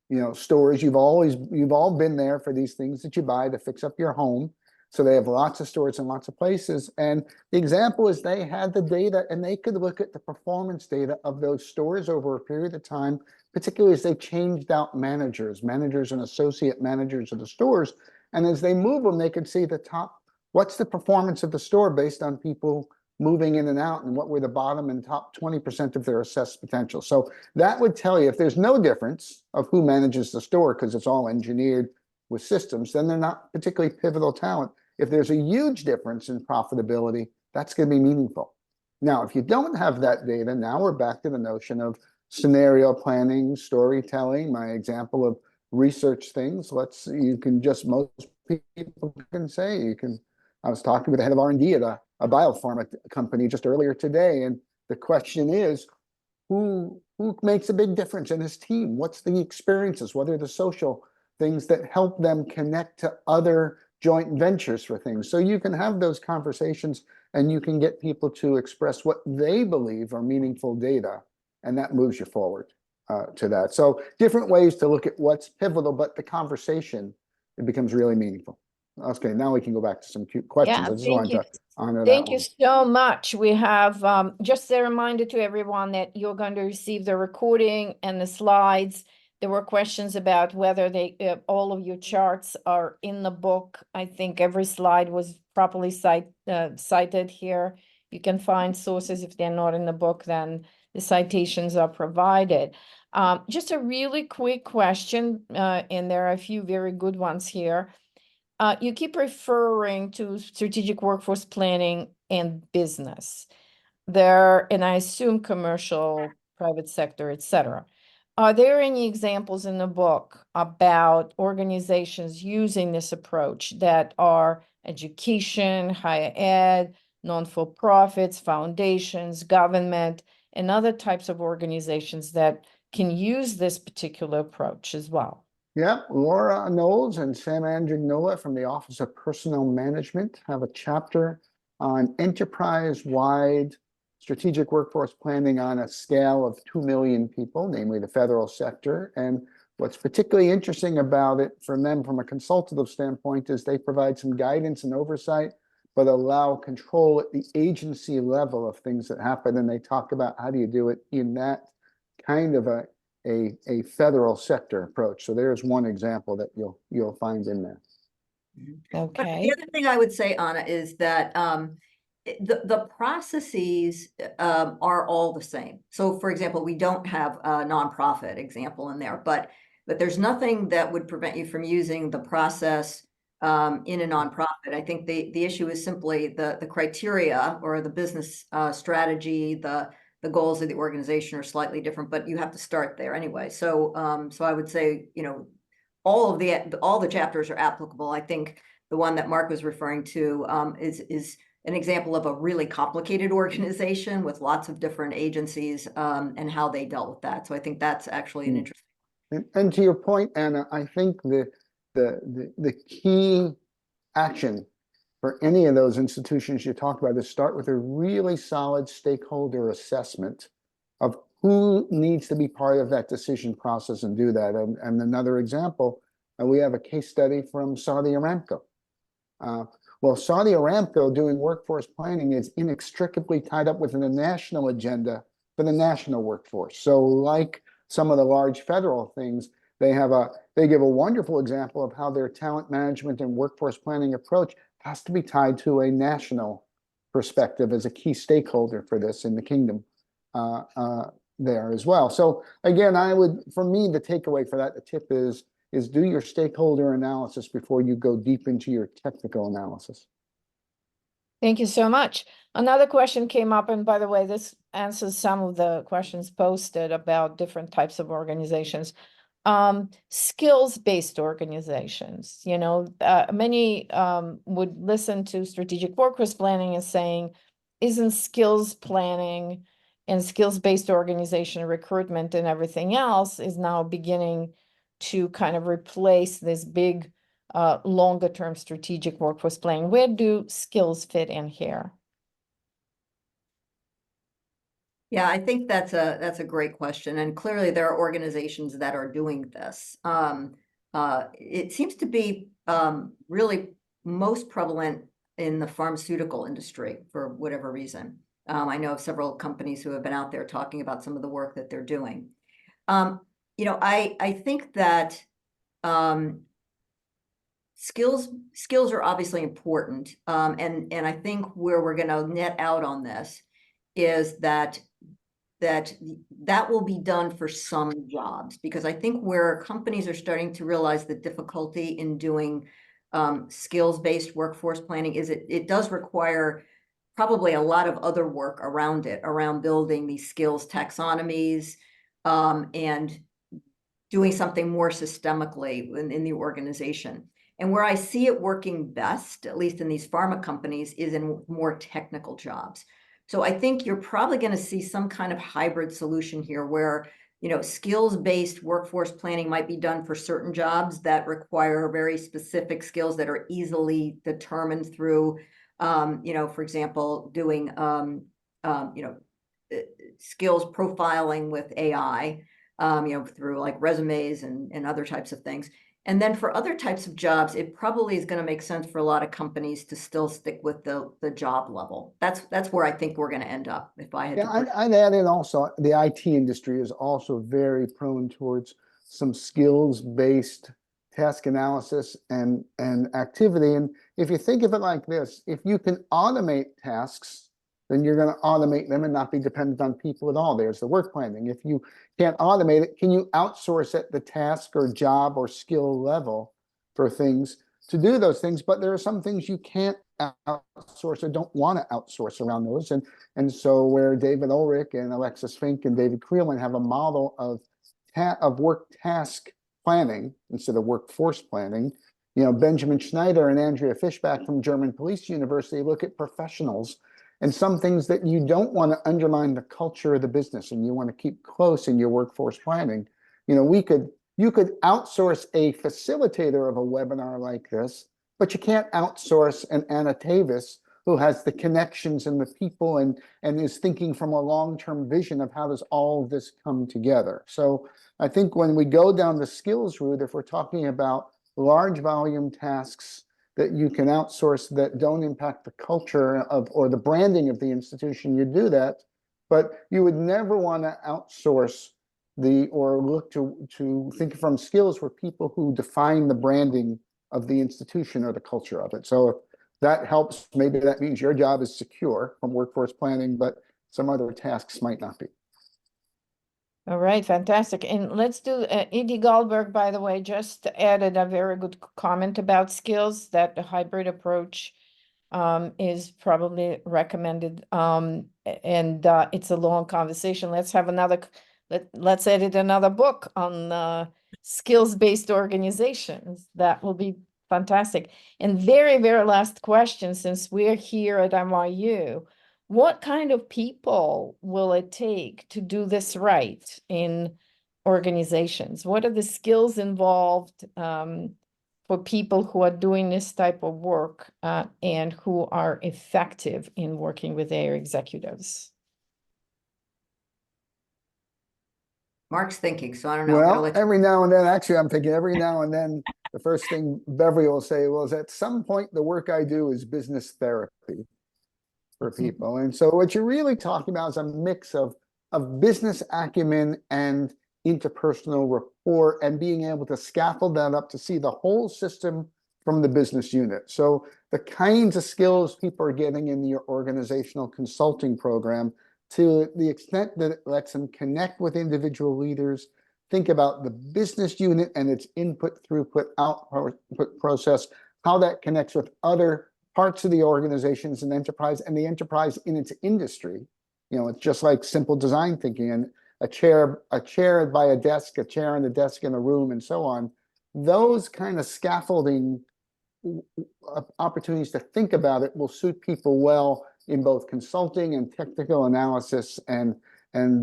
[SPEAKER 3] you know, stores, you've all been there for these things that you buy to fix up your home. So they have lots of stores in lots of places. And the example is they had the data and they could look at the performance data of those stores over a period of time, particularly as they changed out managers and associate managers of the stores. And as they move them, they could see what's the performance of the store based on people moving in and out and what were the bottom and top 20% of their assessed potential. So that would tell you if there's no difference of who manages the store because it's all engineered with systems, then they're not particularly pivotal talent. If there's a huge difference in profitability, that's going to be meaningful. Now, if you don't have that data, now we're back to the notion of scenario planning, storytelling, my example of research things. Most people can say, I was talking with the head of R&D at a biopharma company just earlier today, and the question is, who makes a big difference in his team? What's the experiences? What are the social things that help them connect to other joint ventures for things? So you can have those conversations and you can get people to express what they believe are meaningful data, and that moves you forward to that. So different ways to look at what's pivotal, but the conversation, it becomes really meaningful. Okay, now we can go back to some cute questions.
[SPEAKER 1] Yeah,
[SPEAKER 3] I just wanted to honor that
[SPEAKER 1] Thank you
[SPEAKER 3] one.
[SPEAKER 1] so much. We have just a reminder to everyone that you're going to receive the recording and the slides. There were questions about whether all of your charts are in the book. I think every slide was properly cited here. You can find sources if they're not in the book, then the citations are provided. Just a really quick question, and there are a few very good ones here. You keep referring to strategic workforce planning and business there, and I assume commercial, private sector, etc. Are there any examples in the book about organizations using this approach that are education, higher ed, non-for-profits, foundations, government, and other types of organizations that can use this particular approach as well?
[SPEAKER 3] Yeah, Laura Knowles and Sam Andrignola from the Office of Personnel Management have a chapter on enterprise-wide strategic workforce planning on a scale of 2 million people, namely the federal sector. And what's particularly interesting about it for them from a consultative standpoint is they provide some guidance and oversight, but allow control at the agency level of things that happen. And they talk about how do you do it in that kind of a federal sector approach. So there's one example that you'll find in there.
[SPEAKER 1] Okay.
[SPEAKER 2] But the other thing I would say, Anna, is that the processes are all the same. So for example, we don't have a nonprofit example in there, but there's nothing that would prevent you from using the process in a nonprofit. I think the issue is simply the criteria or the business strategy, the goals of the organization are slightly different, but you have to start there anyway. So I would say, all the chapters are applicable. I think the one that Mark was referring to is an example of a really complicated organization with lots of different agencies and how they dealt with that. So I think that's actually an interesting.
[SPEAKER 3] And to your point, Anna, I think the key action for any of those institutions you talked about is start with a really solid stakeholder assessment of who needs to be part of that decision process and do that. And another example, we have a case study from Saudi Aramco. Well, Saudi Aramco doing workforce planning is inextricably tied up within the national agenda for the national workforce. So like some of the large federal things, they give a wonderful example of how their talent management and workforce planning approach has to be tied to a national perspective as a key stakeholder for this in the kingdom there as well. So again, for me, the takeaway for that, the tip is do your stakeholder analysis before you go deep into your technical analysis.
[SPEAKER 1] Thank you so much. Another question came up, and by the way, this answers some of the questions posted about different types of organizations. Skills-based organizations, many would listen to strategic workforce planning as saying, isn't skills planning and skills-based organization recruitment and everything else is now beginning to kind of replace this big longer term strategic workforce planning? Where do skills fit in here?
[SPEAKER 2] Yeah, I think that's a great question. And clearly there are organizations that are doing this. It seems to be really most prevalent in the pharmaceutical industry for whatever reason. I know of several companies who have been out there talking about some of the work that they're doing. I think that skills are obviously important. And I think where we're going to net out on this is that will be done for some jobs, because I think where companies are starting to realize the difficulty in doing skills-based workforce planning is it does require probably a lot of other work around it, around building these skills taxonomies and doing something more systemically in the organization. And where I see it working best, at least in these pharma companies, is in more technical jobs. So I think you're probably going to see some kind of hybrid solution here where, skills-based workforce planning might be done for certain jobs that require very specific skills that are easily determined through, for example, doing, skills profiling with AI, through like resumes and other types of things. And then for other types of jobs, it probably is going to make sense for a lot of companies to still stick with the job level. That's where I think we're going to end up. If I had to
[SPEAKER 3] I'd add in also, the IT industry is also very prone towards some skills-based task analysis and activity. And if you think of it like this, if you can automate tasks, then you're going to automate them and not be dependent on people at all. There's the work planning. If you can't automate it, can you outsource at the task or job or skill level for things to do those things? But there are some things you can't outsource or don't want to outsource around those. And so where David Ulrich and Alexis Fink and David Creelman have a model of work task planning instead of workforce planning, Benjamin Schneider and Andrea Fischbach from German Police University look at professionals and some things that you don't want to undermine the culture of the business and you want to keep close in your workforce planning. You could outsource a facilitator of a webinar like this, but you can't outsource an Anna Tavis who has the connections and the people and is thinking from a long-term vision of how does all of this come together. So I think when we go down the skills route, if we're talking about large volume tasks that you can outsource that don't impact the culture or the branding of the institution, you do that. But you would never want to outsource or look to think from skills for people who define the branding of the institution or the culture of it. So if that helps, maybe that means your job is secure from workforce planning, but some other tasks might not be.
[SPEAKER 1] All right, fantastic. And let's do Edie Goldberg, by the way, just added a very good comment about skills, that the hybrid approach is probably recommended. And it's a long conversation. Let's have another, let's edit another book on skills-based organizations. That will be fantastic. And very, very last question, since we're here at NYU, what kind of people will it take to do this right in organizations? What are the skills involved for people who are doing this type of work and who are effective in working with their executives?
[SPEAKER 2] Mark's thinking, so I don't know. I'm gonna
[SPEAKER 3] Well,
[SPEAKER 2] let you.
[SPEAKER 3] every now and then, actually, I'm thinking every now and then, the first thing Beverly will say, well, is at some point, the work I do is business therapy for people. And so what you're really talking about is a mix of business acumen and interpersonal rapport, and being able to scaffold that up to see the whole system from the business unit. So the kinds of skills people are getting in your organizational consulting program, to the extent that it lets them connect with individual leaders, think about the business unit and its input, throughput, output process, how that connects with other parts of the organizations and enterprise, and the enterprise in its industry. You know, it's just like simple design thinking, and a chair by a desk, a chair and a desk in a room, and so on. Those kind of scaffolding opportunities to think about it will suit people well in both consulting and technical analysis, and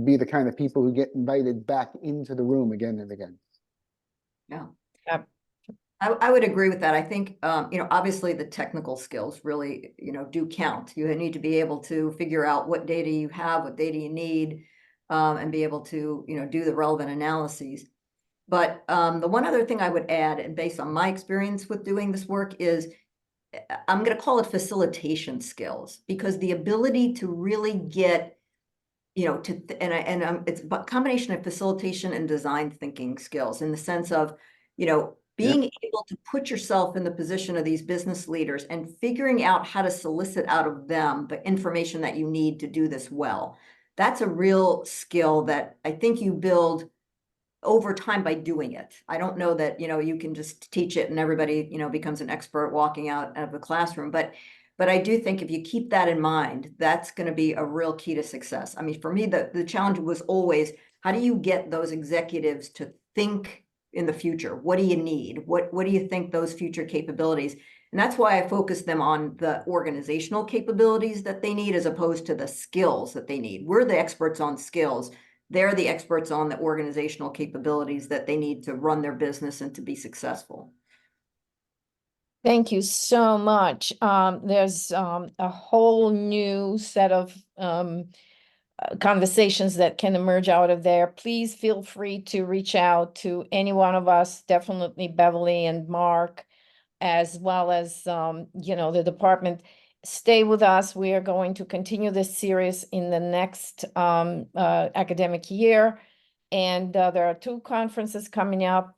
[SPEAKER 3] be the kind of people who get invited back into the room again and again.
[SPEAKER 2] Yeah.
[SPEAKER 1] Yep.
[SPEAKER 2] I would agree with that. I think, obviously the technical skills really, do count. You need to be able to figure out what data you have, what data you need, and be able to, do the relevant analyses. But the one other thing I would add, and based on my experience with doing this work, is I'm going to call it facilitation skills, because the ability to really get, it's a combination of facilitation and design thinking skills, in the sense of, being able to put yourself in the position of these business leaders and figuring out how to solicit out of them the information that you need to do this well. That's a real skill that I think you build over time by doing it. I don't know that, you can just teach it and everybody, becomes an expert walking out of the classroom. But I do think if you keep that in mind, that's going to be a real key to success. I mean, for me, the challenge was always, how do you get those executives to think in the future? What do you need? What do you think those future capabilities? And that's why I focus them on the organizational capabilities that they need, as opposed to the skills that they need. We're the experts on skills. They're the experts on the organizational capabilities that they need to run their business and to be successful.
[SPEAKER 1] Thank you so much. There's a whole new set of conversations that can emerge out of there. Please feel free to reach out to any one of us, definitely Beverly and Marc, as well as, the department. Stay with us. We are going to continue this series in the next academic year. And there are 2 conferences coming up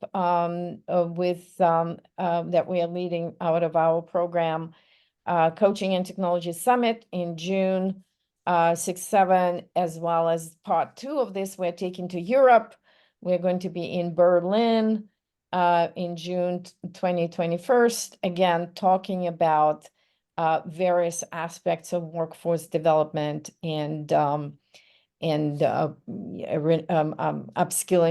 [SPEAKER 1] with that we are leading out of our program. Coaching and Technology Summit in June 6-7, as well as part 2 of this, we're taking to Europe. We're going to be in Berlin in June 2021, again, talking about various aspects of workforce development and upskilling,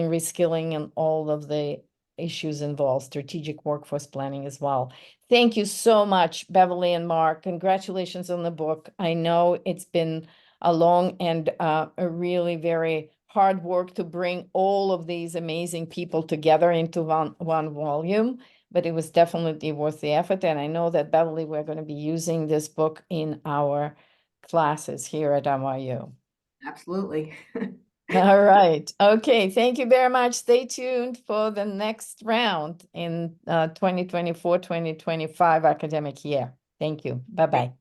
[SPEAKER 1] reskilling, and all of the issues involved, strategic workforce planning as well. Thank you so much, Beverly and Marc. Congratulations on the book. I know it's been a long and a really very hard work to bring all of these amazing people together into one volume, but it was definitely worth the effort. And I know that, Beverly, we're going to be using this book in our classes here at NYU.
[SPEAKER 2] Absolutely.
[SPEAKER 1] All right. Okay. Thank you very much. Stay tuned for the next round in 2024-2025 academic year. Thank you. Bye-bye.